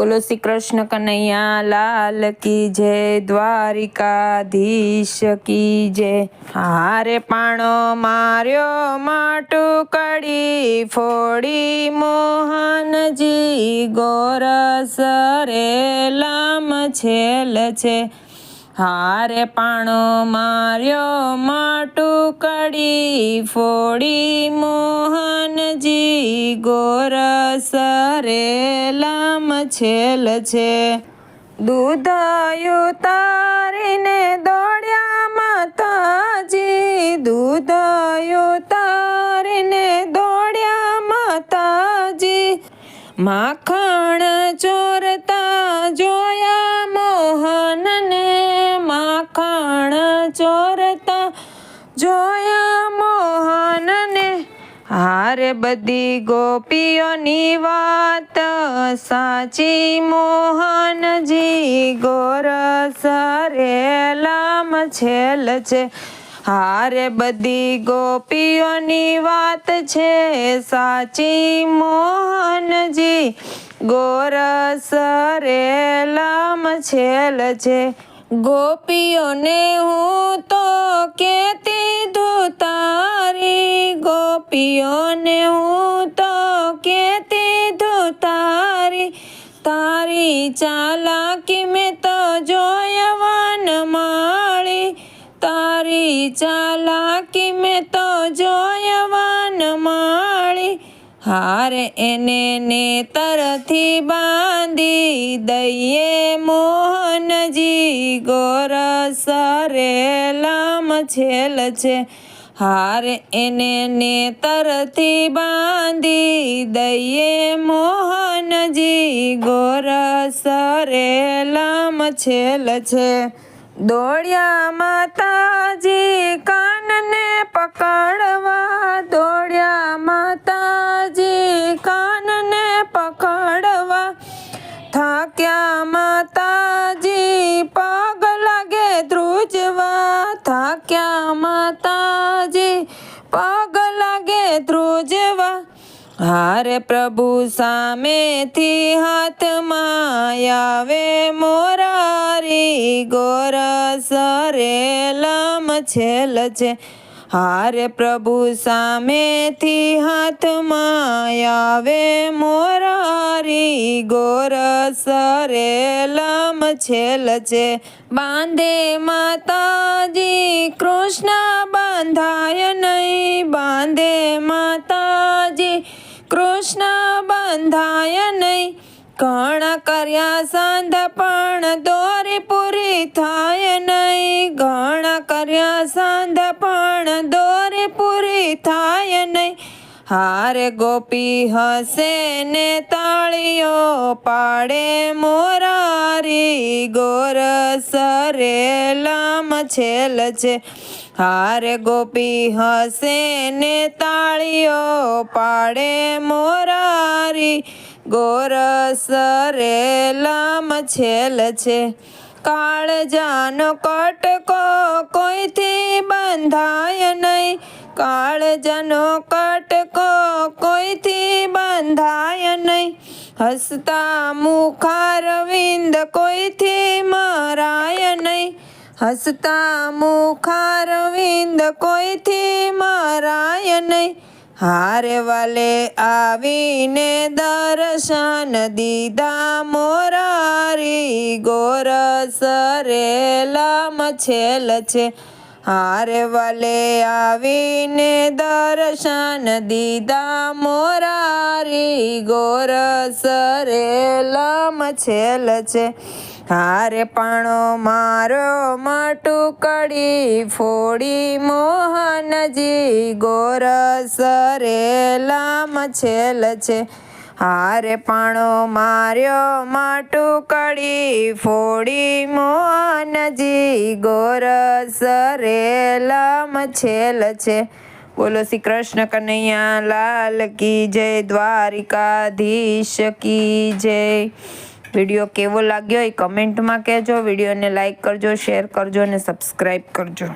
बोलो श्री कृष्ण कन्हैया लाल की जय, द्वारिकाधीश की जय। हारे पाणो मार्यो माटू कड़ी फोड़ी मोहनजी, गोरस रे लाम छेल छे। हारे पाणो मार्यो माटू कड़ी फोड़ी मोहनजी, गोरस रे लाम छेल छे। दूध उतारीने दौड्या माताजी, दूध उतारीने दौड्या माताजी। माखण चोरता जोया मोहनने, माखण चोरता जोया मोहनने। हारे बधी गोपीओनी वात साची मोहनजी, गोरस रे लाम छेल छे। हारे बधी गोपीओनी वात छे साची मोहनजी, गोरस रे लाम छेल छे। गोपीओने हूँ तो केती धुतारी, गोपीओने हूँ तो केती धुतारी। तारी चालाकी में तो जोयवन माળી, तारी चालाकी में तो जोयवन माળી। हारे एने नेतरथी बांधी दઈએ मोहनजी, गोरस रे लाम छेल छे। हारे एने नेतरथी बांधी दઈએ मोहनजी, गोरस रे लाम छेल छे। दौड्या माताजी कानने पकड़वा, दौड्या माताजी कानने पकड़वा। थाक्या माताजी पग लागे ध्रुजवा, थाक्या माताजी पग लागे ध्रुजवा। हारे प्रभु सामेथी हाथ मायावे मोरारी, गोरस रे लाम छेल छे। हारे प्रभु सामेथी हाथ मायावे मोरारी, गोरस रे लाम छेल छे। बांधे माताजी कृष्ण बांधाय नहीं, बांधे माताजी कृष्ण बांधाय नहीं। घणा कर्या सांध पण दोरी पूरी थाय नहीं, घणा कर्या सांध पण दोरी पूरी थाय नहीं। हारे गोपी हसे ने ताळीओ पाडे मोरारी, गोरस रे लाम छेल छे। हारे गोपी हसे ने ताळीओ पाडे मोरारी, गोरस रे लाम छेल छे। काळजानो कटको कोईथी बंधाय नहीं, काळजानो कटको कोईथी बंधाय नहीं। हसता मुखारविंद कोईथी मराय नहीं, हसता मुखारविंद कोईथी मराय नहीं। हारे वाले आवीने दर्शन दीधा मोरारी, गोरस रे लाम छेल छे। हारे वाले आवीने दर्शन दीधा मोरारी, गोरस रे लाम छेल छे। हारे पाणो मारो माटू कड़ी फोड़ी मोहनजी, गोरस रे लाम छेल छे। हारे पाणो मार्यो माटू कड़ी फोड़ी मोहनजी, गोरस रे लाम छेल छे। बोलो श्री कृष्ण कन्हैया लाल की जय, द्वारिकाधीश की जय। विडियो केवो लाग्यो ए कमेंट में कहेजो। विडियो ने लाइक करजो, शेर करजो ने सब्सक्राइब करजो।